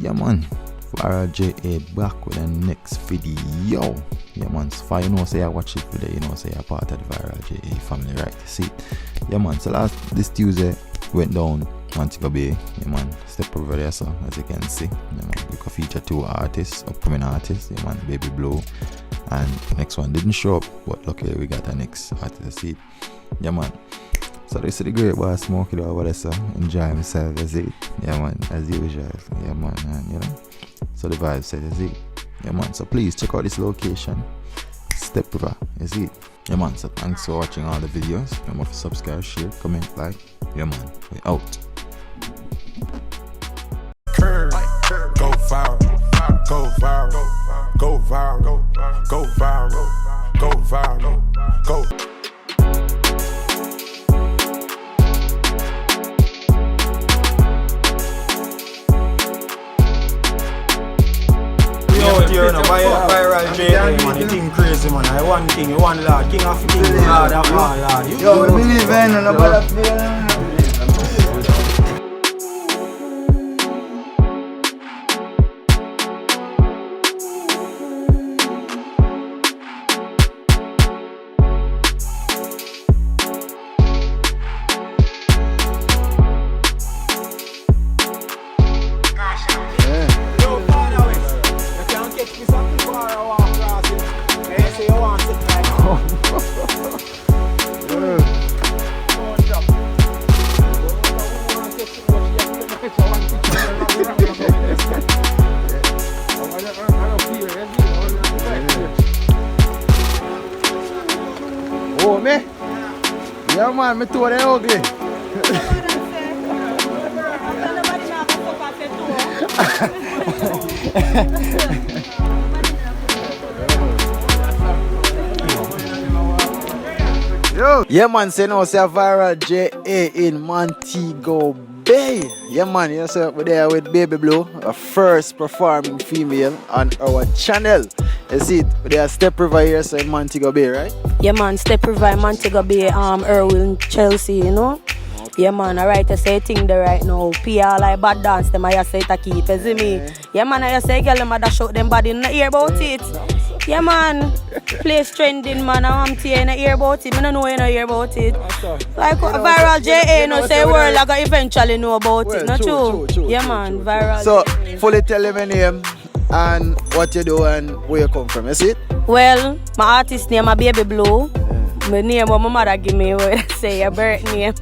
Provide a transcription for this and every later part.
Yeah man, Viral JA back with the next video. Yeah man, so far you know say I watch it today, you know say I'm part of the Viral JA family, right? See, yeah man, so this Tuesday went down Montegobay, yeah man, step over there, so as you can see, yeah man, we could feature 2 artists, upcoming artists, yeah man, Baby Blue, and next one didn't show up, but luckily we got our next artist, see, yeah man. So this is the great boy smoke it over there, so enjoy himself, that's it, yeah man, as usual, yeah man, and you know, so the vibe said, that's it, yeah man, so please check out this location, Step River, is it, yeah man, so thanks for watching all the videos, remember to subscribe, share, comment, like, yeah man, we out. Go viral, go viral, go viral, go viral, go viral, go. Here now, Viral JA, man, you think crazy, man. I one king, you one lord, king of kings, lord of all lord. Yo, we believe in no bother play. Oh, me? Yeah, man, me too ugly. Yo. Yeah, man, say no, say Viral JA in Montegobay. Yeah, man, you see we're there with Baby Blue, a first performing female on our channel. You see it, we're there Step River here, so in Montegobay, right? Yeah, man, Step River, Montegobay, Irwin, Chelsea, you know? Yeah, man, alright, I say thing there right now. PR like bad dance, them I say to keep, you see me? Yeah, man, I say girl, them I shout them body, not hear about it. Yeah, man, place trending, man, I'm not hear about it. I don't know you not hear about it. Like Viral JA, no say world, I got eventually know about it, not true? Yeah, man, Viral. So, fully tell them your name and what you do and where you come from, you see it? Well, my artist name is Baby Blue. My name what my mother give me, what I say, your birth name.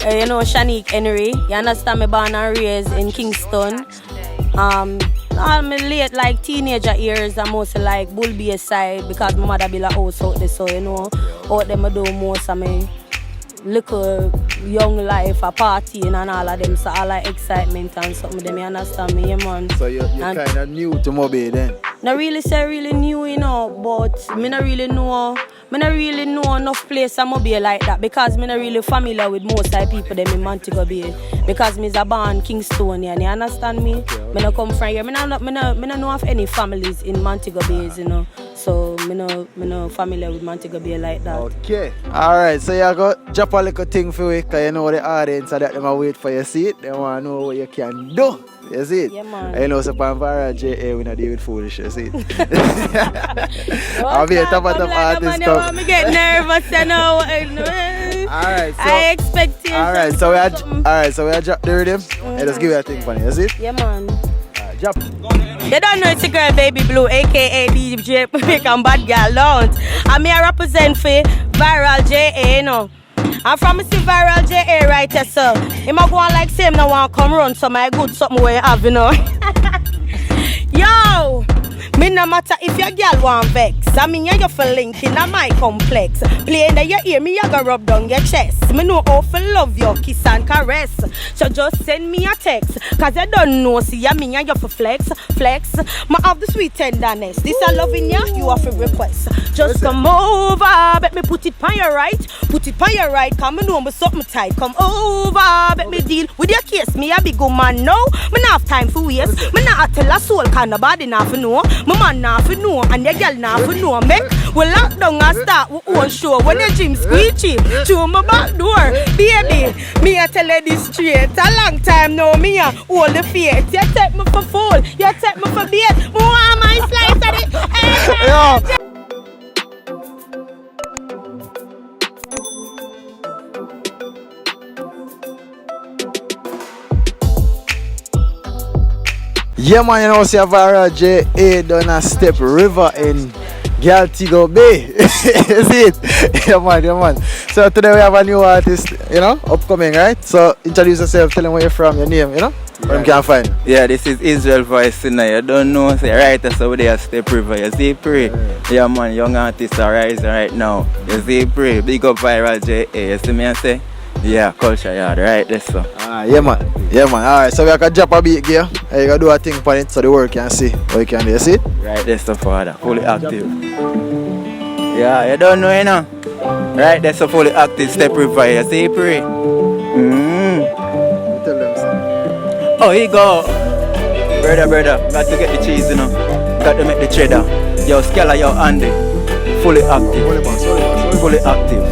You know, Shanique Henry. You understand me, born and raised in Kingston. I'm late like teenager years, I'm mostly like Bullby side because my mother build a house out there, so you know, out there I do most of my little young life, a party and all of them, so all like excitement and something, them you understand me, yeah man. So you're kind of new to Moby then? Not really say really new, you know, but me not really know enough place in Moby like that because me not really familiar with most of the people them in Montegobay because me is a born Kingstonian, you understand me? Okay. Me not come from here, me not know of any families in Montegobay, you know. So me no familiar with Montegobay like that. Okay. Alright, so you got drop a little thing for you because you know the audience so that they might wait for you see it. They want to know what you can do. You see it? Yeah, man. And you know, so on Viral JA we not deal with foolish, you see it? I'll be a top artist. Me get nervous, you know. Alright, so I expect you. Alright, so we are drop the rhythm and just give you a thing for you, you see it? Yeah, man. Drop. You don't know it's a girl Baby Blue, aka DJ Jamaican Bad Girl Lounge. I'm here represent for Viral JA, you know. I'm from see Viral JA right here, sir. He might go on like same now want come run so my good something where you have, you know. Yo! Me no matter if your girl want vex. I mean you for link in my complex. Playing that you hear me, you go rub down your chest. Me know how to love your kiss and caress. So just send me a text. Cause you don't know, see I mean you for flex. Ma have the sweet tenderness. This I loving you have to request. Just come over, bet me put it on your right. Put it on your right, come me know me something tight. Come over, bet me deal with your case. Me a big good man now. Me not have time for waste. Me not tell a soul can nobody not for know. My man not for know and your girl not for know. Make We lock down and start we own show. When the gym squeegee through my back door. Baby, me a tell you this straight. A long time now, me a hold the faith. You take me for fool, you take me for bait. Who am I slice at it? Yo. Yeah, man, you know, see a viral JA done a step river in Montegobay. You see it? Yeah, man. So today we have a new artist, you know, upcoming, right? So introduce yourself, tell them where you're from, your name, you know, where you can find. Yeah, this is Isreal voice, you know. You don't know, say right, that's over there, step river. You see, pray. Yeah, man, young artists are rising right now. You see, pray. Big up viral JA. You see me, I say? Yeah, culture yard, right? That's so. Yeah, man. Alright, so we can drop a beat here. You can do a thing on it so the world can see what you can do. You see it? Right, that's the father. Fully active. Yeah, you don't know, you know. Right, that's a fully active step river. You see, pray. Tell them, sir. Oh, here you go. Brother, got to get the cheese, you know. Got to make the cheddar. Yo, Scala, yo, Andy. Fully active. Fully active.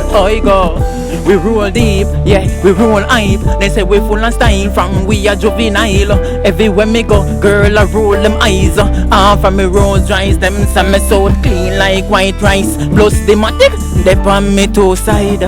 Oh, here you go. We roll deep, yeah, we roll hype. They say we full of style from we are juvenile. Everywhere me go, girl I roll them eyes. From me rose rice, them some me so clean like white rice. Plus the matic, they on me two side.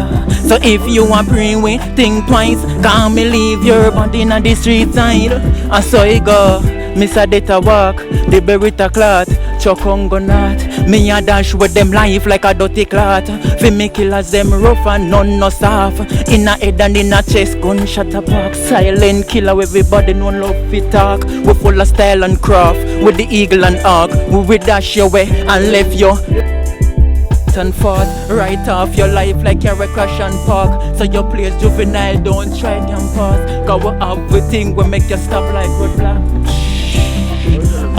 So if you want bring we think twice, can't me leave your body in the street side. I saw it go, Miss Adetta walk, the berita clot, chokongo not. Me a dash with them life like a dirty clot. Fi me killers them rough and none no soft. In a head and in a chest, gunshot a pack. Silent killer, everybody no love fi talk. We full of style and craft, with the eagle and hawk. We will dash your way and left you and fought right off your life like you're a crash and park. So your place juvenile, don't try them pass. Cause we have the thing we make you stop like roadblock.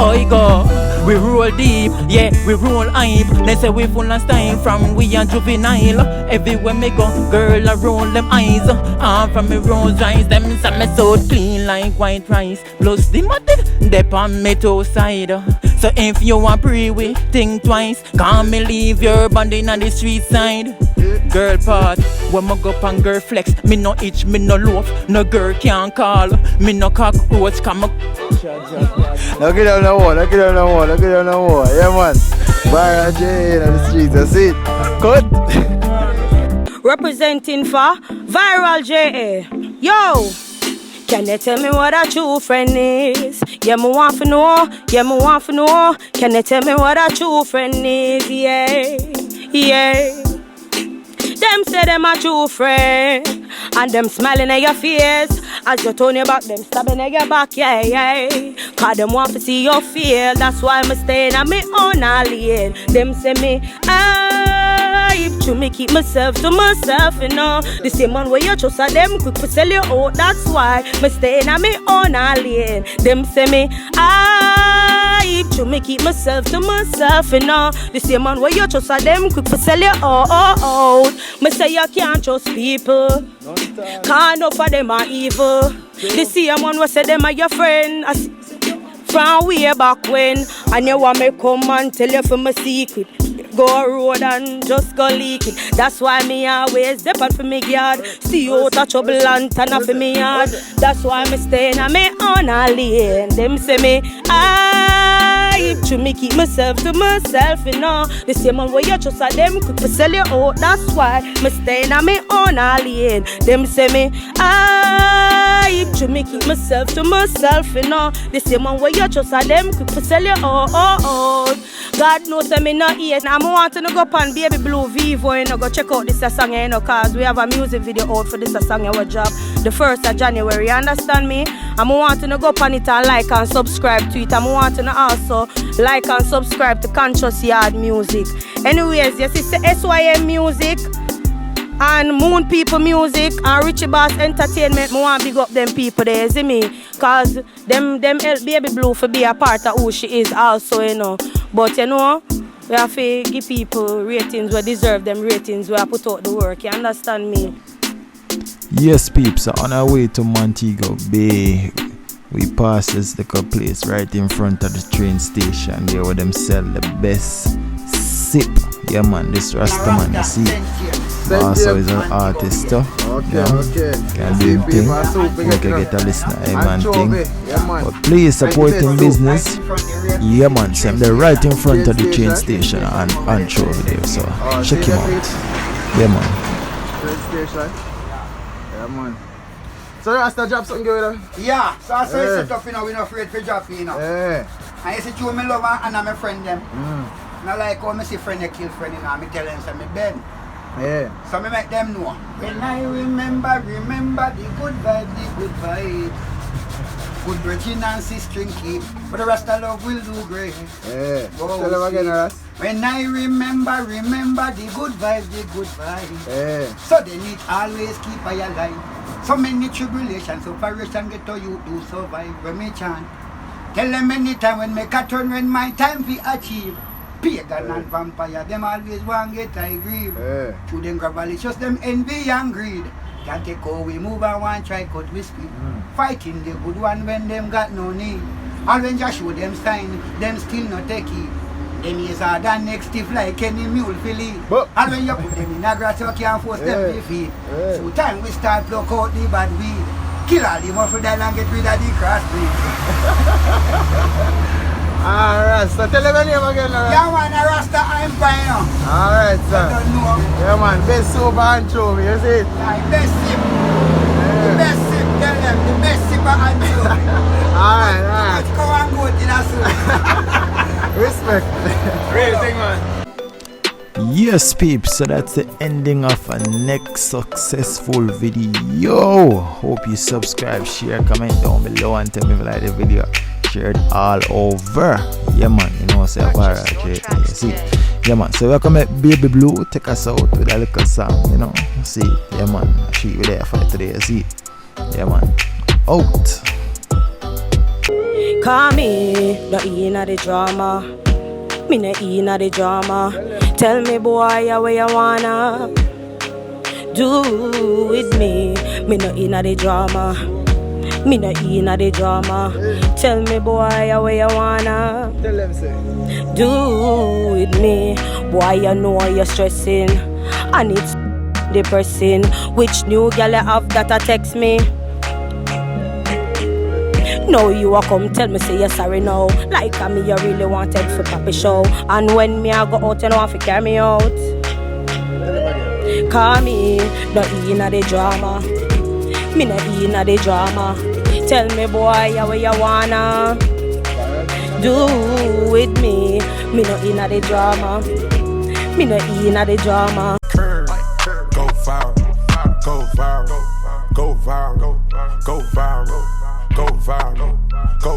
Oh, you go. We roll deep, yeah, we roll hype. They say we full of style from we are juvenile. Everywhere me go, girl I roll them eyes. From me rose rice, them some me so clean like white rice. Plus the matic, they on me two side. So if you want pray we think twice. Can't me leave your body on the street side. Girl part, when me go up and girl flex. Me no itch, me no loaf, no girl can't call. Me no cockroach, come up. Look it on the wall. Yeah, man. Viral JA in the streets, that's it. Cut. Representing for Viral JA. Yo, can you tell me what a true friend is? Yeah, me want to know. Can you tell me what a true friend is? Yeah. Them say them a true friend, and them smiling at your face as you turn your back, them stabbing at your back, yeah. Cause them want to see your feel, that's why I'm staying on me own lane. Them say me, to me keep myself to myself, you know. The same one where you trust them quick to sell you out, that's why I'm staying on me own lane. Them say me, to me keep myself to myself, you know. The same one where you trust them quick to sell you out. Me say you can't trust people, can't know for them are evil. The same one where say them are your friend from way back when. And you want me come and tell you for my secret. Go road and just go leak it. That's why me always depend for me yard. See you out of trouble and turn off for me yard. That's why me staying on me own lane. Them say me, to me keep myself to myself, you know. The same one where you trust them quick to sell you out. That's why me staying on me own lane. Them say me, to me keep myself to myself, you know. The same one where you trust them quick to sell you out. God knows that me not eat. I'm wanting to go up on Baby Blue Vivo, you know, go check out this song, you know, cause we have a music video out for this song, our job, the 1st of January, you understand me? I'm wanting to go up on it and like and subscribe to it. I'm wanting to also like and subscribe to Conscious Yard Music. Anyways, yes, it's the SYM Music and Moon People Music and Richie Bass Entertainment. I want to big up them people there, see me? Cause them help Baby Blue for be a part of who she is also, you know. But you know, we have to give people ratings where deserve them ratings where I put out the work, you understand me? Yes, peeps, on our way to Montegobay. We pass this little place right in front of the train station. There where them sell the best sip. Yeah man, this Rasta man, you see. Also is an artist too. Okay. Can do him thing. Make you get a listener, hey man thing. But please support him business. Yeah man, so they're right in front of the train station and show over there. So check him out. Yeah man. Train station. Yeah man. So Rasta drop something good. Yeah, so I say it's tough, you know, we're not afraid to drop, you know. Yeah. And you see two me love and I'm a friend them. Not like how I see friend they kill friend, you know, I tell them some Ben. Yeah. So I make them know. When I remember the good vibe. Good virgin and sister keep. But the rest of love will do great. Yeah. Tell them again, Ras. When I remember the good vibe. Yeah. So then it always keep I alive. So many tribulations, operation get to you to survive when me chant. Tell them anytime when me cut turn when my time we achieve. Pagan and vampire, them always want get I grieve. To them grabalicious, them envy and greed. Can't take how we move and want try cut we speed. Fighting the good one when them got no need. And when just show them sign, them still not take it. Them is hard and next stiff like any mule filly. And when you put them in a grass, you can't force them to feed. So time we start pluck out the bad weed. Kill all the muffled and get rid of the crossbreed. Alright, so tell them your name again, Ras. Yeah man, a Rasta Empire now. Alright, sir. I don't know. Yeah man, best soap and anchovy, you see it? Like best sip. The best sip, tell them, the best sip and anchovy. Alright. Let's go and go to the soup. Respect. Real thing, man. Yes peeps, so that's the ending of a next successful video. Hope you subscribe, share, comment down below and tell me if you like the video. Share it all over. Yeah man, you know say viral JA, you see. Yeah man, so welcome at Baby Blue, take us out with a little song, you know. See, yeah man, I shoot you there for today, see. Yeah man, out. Call me, no inna the drama. Me no inna the drama. Tell me boy, where you wanna do with me. Me no inna the drama. Me no inna the drama. Tell me boy, where you wanna Tell them say. do with me. Boy, you know you're stressing, and it's depressing. Which new girl you have that a text me? No, you a come tell me say you're sorry now. Like me, you really wanted for Papi show. And when me I go out, you know want to carry me out. Call me, no inna the drama. Me no inna the drama. Tell me boy, where you wanna do with me. Me no inna the drama. Me no inna the drama. Go viral, go viral, go viral, go viral, go viral, go.